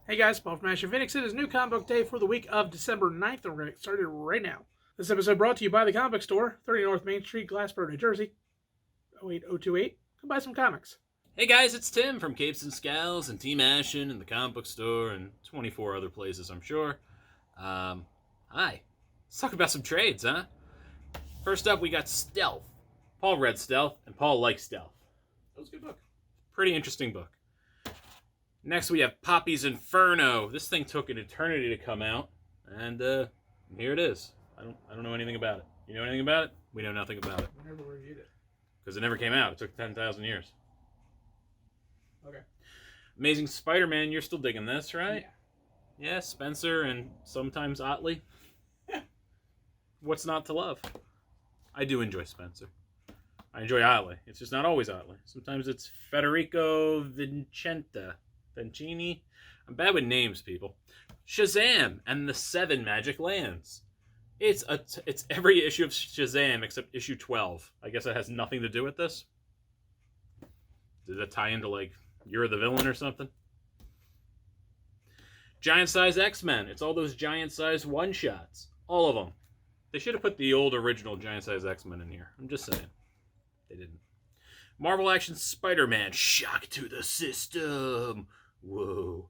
Hey guys, Paul from Ashen. It is new comic book day for the week of December 9th, and we're going to get started right now. This episode brought to you by the Comic Book Store, 30 North Main Street, Glassboro, New Jersey, 08028. Come buy some comics. Hey guys, it's Tim from Capes and Scowls and Team Ashen and the Comic Book Store and 24 other places, I'm sure. Hi. Let's talk about some trades, huh? First up, we got Stealth. Paul read Stealth, and Paul likes Stealth. That was a good book. Pretty interesting book. Next, we have Poppy's Inferno. This thing took an eternity to come out, and here it is. I don't know anything about it. You know anything about it? We know nothing about it. We never reviewed it. Because it never came out. It took 10,000 years. Okay. Amazing Spider-Man, you're still digging this, right? Yeah. Yeah, Spencer and sometimes Otley. What's not to love? I do enjoy Spencer. I enjoy Otley. It's just not always Otley. Sometimes it's Federico Vincini. I'm bad with names, people. Shazam and the 7 Magic Lands. It's every issue of Shazam except issue 12. I guess it has nothing to do with this. Does that tie into, like, You're the Villain or something? Giant Size X-Men. It's all those giant size one-shots. All of them. They should have put the old original Giant Size X-Men in here. I'm just saying. They didn't. Marvel Action Spider-Man. Shock to the system. Whoa.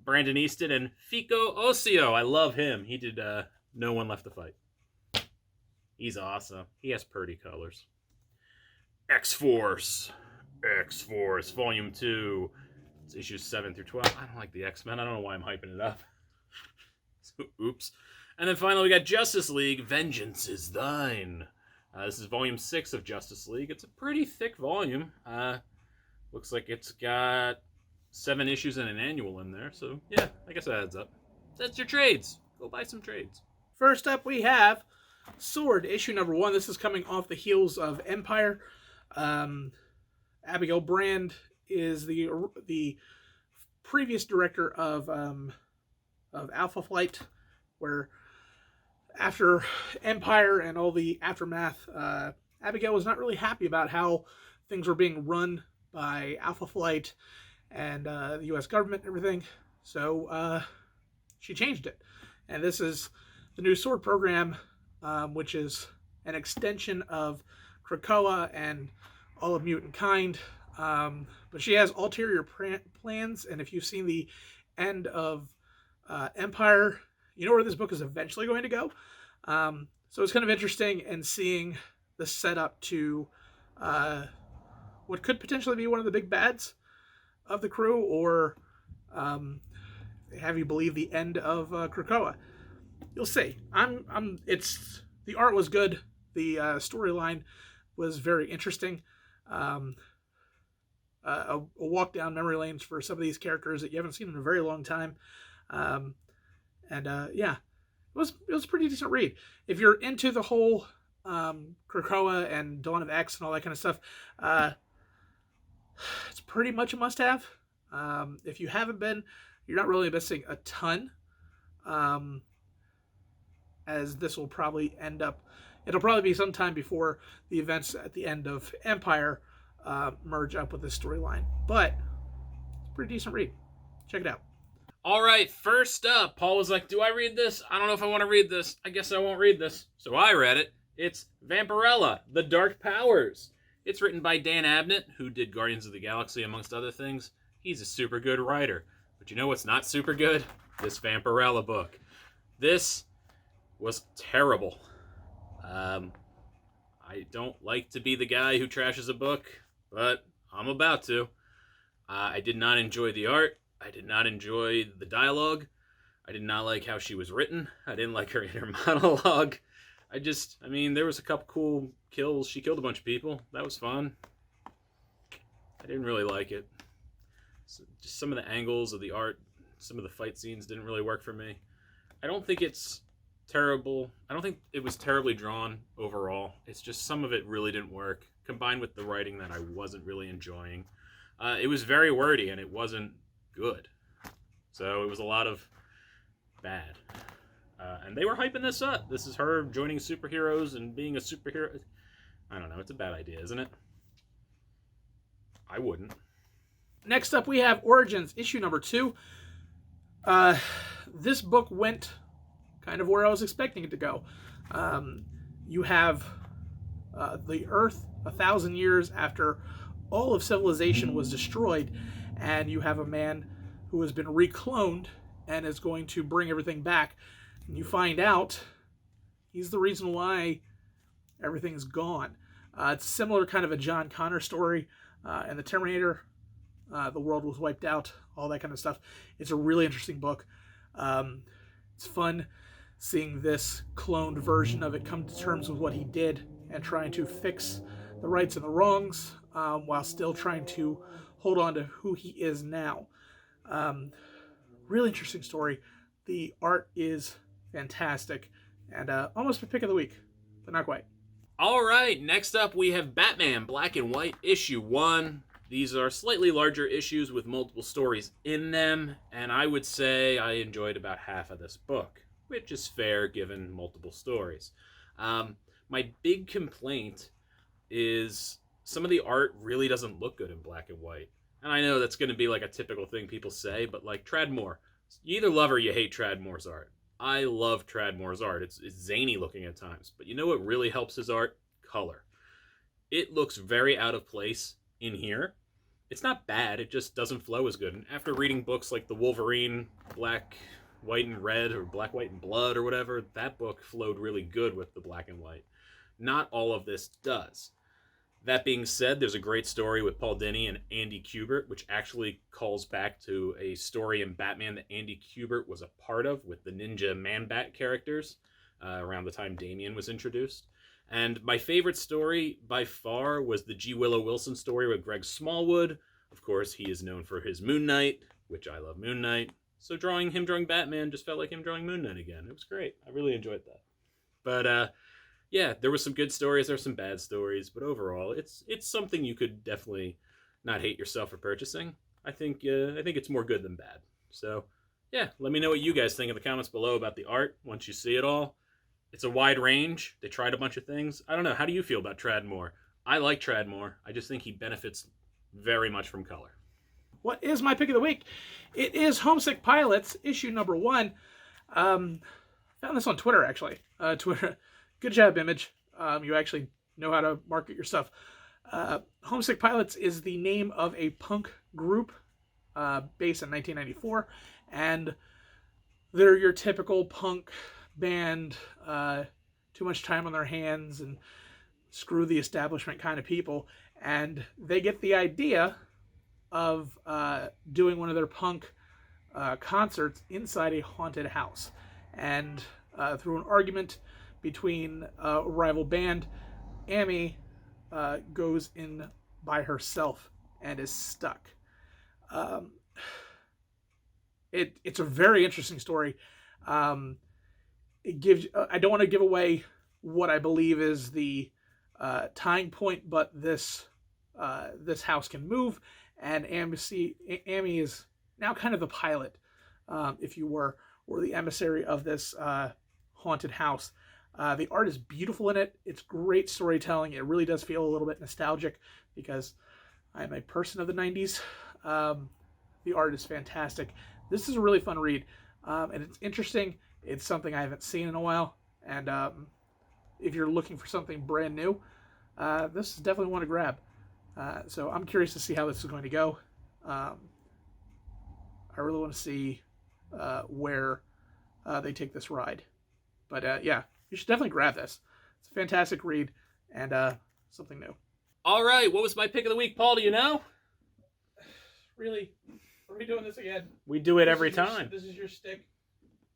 Brandon Easton and Fico Ossio. I love him. He did No One Left to Fight. He's awesome. He has pretty colors. X-Force. X-Force, Volume 2. It's issues 7 through 12. I don't like the X-Men. I don't know why I'm hyping it up. Oops. And then finally, we got Justice League. Vengeance is Thine. This is Volume 6 of Justice League. It's a pretty thick volume. Looks like it's got 7 issues and an annual in there. So, yeah, I guess that adds up. That's your trades. Go buy some trades. First up, we have Sword, issue number 1. This is coming off the heels of Empire. Abigail Brand is the previous director of Alpha Flight, where after Empire and all the aftermath, Abigail was not really happy about how things were being run by Alpha Flight and the U.S. government and everything. So she changed it. And this is the new Sword program, which is an extension of Krakoa and all of Mutant Kind. But she has ulterior plans, and if you've seen the end of Empire, you know where this book is eventually going to go. So it's kind of interesting in seeing the setup to what could potentially be one of the big bads of the crew, or have you believe the end of Krakoa. You'll see. It's the art was good. The storyline was very interesting. A walk down memory lanes for some of these characters that you haven't seen in a very long time. Yeah, it was a pretty decent read. If you're into the whole Krakoa and Dawn of X and all that kind of stuff, it's pretty much a must-have. If you haven't been, you're not really missing a ton, as this will probably it'll probably be some time before the events at the end of Empire merge up with this storyline. But it's a pretty decent read. Check it out. All right, first up, Paul was like, do I read this? I don't know if I want to read this. I guess I won't read this. So I read it. It's Vampirella, The Dark Powers. It's written by Dan Abnett, who did Guardians of the Galaxy, amongst other things. He's a super good writer. But you know what's not super good? This Vampirella book. This was terrible. I don't like to be the guy who trashes a book, but I'm about to. I did not enjoy the art. I did not enjoy the dialogue. I did not like how she was written. I didn't like her inner monologue. There was a couple cool kills. She killed a bunch of people. That was fun. I didn't really like it. So just some of the angles of the art, some of the fight scenes didn't really work for me. I don't think it's terrible. I don't think it was terribly drawn overall. It's just some of it really didn't work, combined with the writing that I wasn't really enjoying. It was very wordy, and it wasn't good. So it was a lot of bad. And they were hyping this up. This is her joining superheroes and being a superhero. I don't know. It's a bad idea, isn't it? I wouldn't. Next up, we have Origins, issue number 2. Uh, this book went kind of where I was expecting it to go. You have the Earth 1,000 years after all of civilization was destroyed, and you have a man who has been recloned and is going to bring everything back. And you find out he's the reason why everything's gone. It's similar kind of a John Connor story in the Terminator. The world was wiped out, all that kind of stuff. It's a really interesting book. It's fun seeing this cloned version of it come to terms with what he did and trying to fix the rights and the wrongs while still trying to hold on to who he is now. Really interesting story. The art is fantastic and almost my pick of the week, but not quite. All right, next up we have Batman Black and White issue 1. These are slightly larger issues with multiple stories in them, and I would say I enjoyed about half of this book, which is fair given multiple stories. My big complaint is some of the art really doesn't look good in black and white. And I know that's going to be like a typical thing people say, but like Tradmore, you either love or you hate Tradmore's art. I love Tradmore's art. It's zany looking at times. But you know what really helps his art? Color. It looks very out of place in here. It's not bad. It just doesn't flow as good. And after reading books like The Wolverine, Black, White, and Red, or Black, White, and Blood, or whatever, that book flowed really good with the black and white. Not all of this does. That being said, there's a great story with Paul Dini and Andy Kubert, which actually calls back to a story in Batman that Andy Kubert was a part of with the Ninja Man-Bat characters around the time Damian was introduced. And my favorite story by far was the G. Willow Wilson story with Greg Smallwood. Of course, he is known for his Moon Knight, which I love Moon Knight. So drawing Batman just felt like him drawing Moon Knight again. It was great. I really enjoyed that. But yeah, there were some good stories, there were some bad stories, but overall, it's something you could definitely not hate yourself for purchasing. I think it's more good than bad. So, yeah, let me know what you guys think in the comments below about the art once you see it all. It's a wide range. They tried a bunch of things. I don't know. How do you feel about Tradmore? I like Tradmore. I just think he benefits very much from color. What is my pick of the week? It is Homesick Pilots, issue number 1. Found this on Twitter, actually. Twitter. Good job, Image. You actually know how to market your stuff. Homesick Pilots is the name of a punk group based in 1994, and they're your typical punk band, too much time on their hands and screw the establishment kind of people, and they get the idea of doing one of their punk concerts inside a haunted house, and through an argument between a rival band, Amy goes in by herself and is stuck. It's a very interesting story. It gives. I don't want to give away what I believe is the tying point, but this house can move, and Amy is now kind of the pilot, if you were, or the emissary of this haunted house. The art is beautiful in it. It's great storytelling. It really does feel a little bit nostalgic because I'm a person of the 90s. The art is fantastic. This is a really fun read, and it's interesting. It's something I haven't seen in a while, and if you're looking for something brand new, this is definitely one to grab. So I'm curious to see how this is going to go. I really want to see where they take this ride. But yeah, you should definitely grab this. It's a fantastic read and something new. All right, what was my pick of the week, Paul? Do you know? Really? Are we doing this again? We do it every time. This is your stick.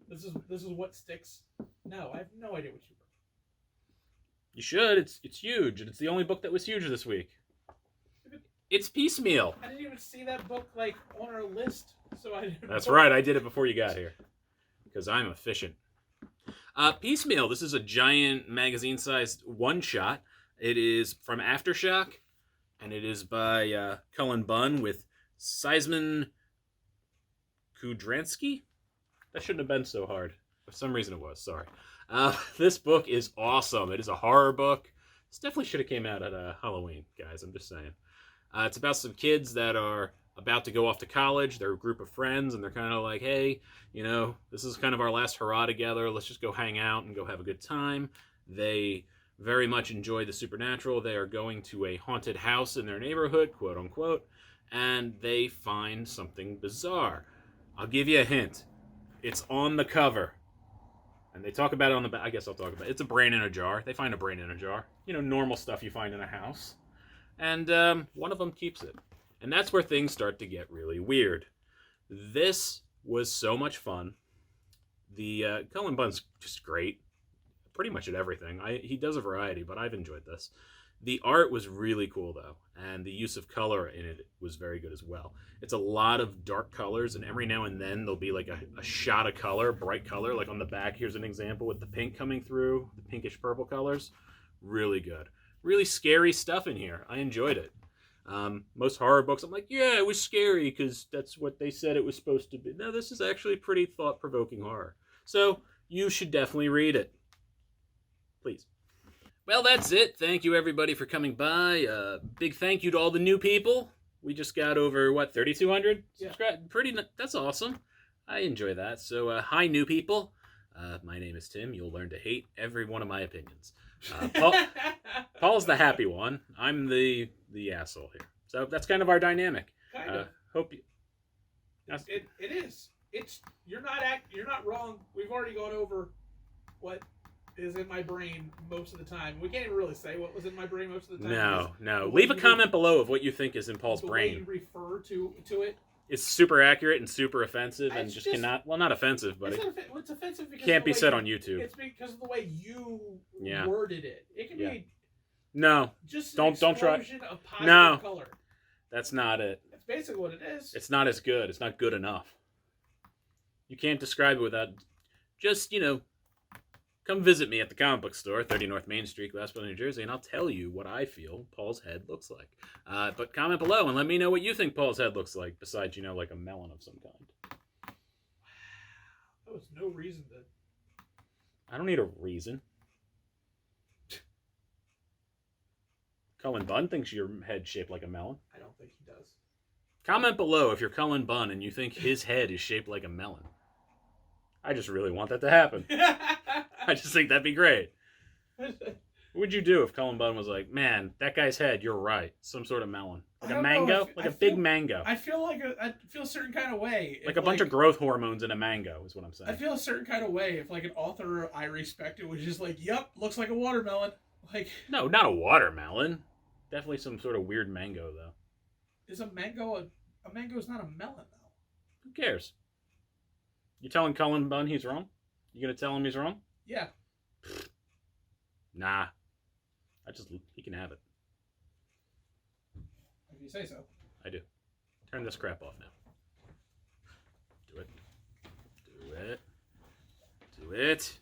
This is what sticks. No, I have no idea what you wrote. You should. It's huge, and it's the only book that was huge this week. It's Piecemeal. I didn't even see that book on our list, so I didn't. That's right. I did it before you got here because I'm efficient. Piecemeal. This is a giant magazine-sized one-shot. It is from Aftershock, and it is by Cullen Bunn with Seisman Kudransky. That shouldn't have been so hard. For some reason it was. Sorry. This book is awesome. It is a horror book. This definitely should have came out at Halloween, guys. I'm just saying. It's about some kids that are about to go off to college. They're a group of friends, and they're kind of like, hey, you know, this is kind of our last hurrah together. Let's just go hang out and go have a good time. They very much enjoy the supernatural. They are going to a haunted house in their neighborhood, quote unquote, and they find something bizarre. I'll give you a hint. It's on the cover. And they talk about it on the back. I guess I'll talk about it. It's a brain in a jar. They find a brain in a jar. You know, normal stuff you find in a house. And one of them keeps it. And that's where things start to get really weird. This was so much fun. The Cullen Bunn's just great. Pretty much at everything. He does a variety, but I've enjoyed this. The art was really cool, though, and the use of color in it was very good as well. It's a lot of dark colors, and every now and then there'll be like a shot of color, bright color, like on the back. Here's an example with the pink coming through, the pinkish purple colors. Really good. Really scary stuff in here. I enjoyed it. Most horror books, I'm like, yeah, it was scary because that's what they said it was supposed to be. No, this is actually pretty thought-provoking horror. So you should definitely read it. Please. Well, that's it. Thank you, everybody, for coming by. Big thank you to all the new people. We just got over, 3,200? Yeah. That's awesome. I enjoy that. So, hi, new people. My name is Tim. You'll learn to hate every one of my opinions. Paul's the happy one. I'm the asshole here. So, that's kind of our dynamic. Kind of. Hope you... It is. You're not wrong. We've already gone over what is in my brain most of the time. We can't even really say what was in my brain most of the time. No. Leave a comment below of what you think is in Paul's brain. The way you refer to it. It's super accurate and super offensive, and just cannot. Well, not offensive, but it's offensive because can't be said on YouTube. It's because of the way you worded it. It can be just don't try. Of positive color. That's not it. That's basically what it is. It's not as good. It's not good enough. You can't describe it without just come visit me at the comic book store, 30 North Main Street, Glassville, New Jersey, and I'll tell you what I feel Paul's head looks like. But comment below and let me know what you think Paul's head looks like, besides, like a melon of some kind. There was no reason to... I don't need a reason. Cullen Bunn thinks your head's shaped like a melon. I don't think he does. Comment below if you're Cullen Bunn and you think his head is shaped like a melon. I just really want that to happen. I just think that'd be great. What would you do if Cullen Bunn was like, man, that guy's head, you're right. Some sort of melon. Like a mango? Big mango. I feel a certain kind of way. Like a bunch of growth hormones in a mango is what I'm saying. I feel a certain kind of way if like an author I respected was just like, yep, looks like a watermelon. Like, no, not a watermelon. Definitely some sort of weird mango, though. Is a mango a mango is not a melon, though. Who cares? You telling Cullen Bunn he's wrong? You gonna tell him he's wrong? Yeah. Nah. He can have it. If you say so. I do. Turn this crap off now. Do it. Do it.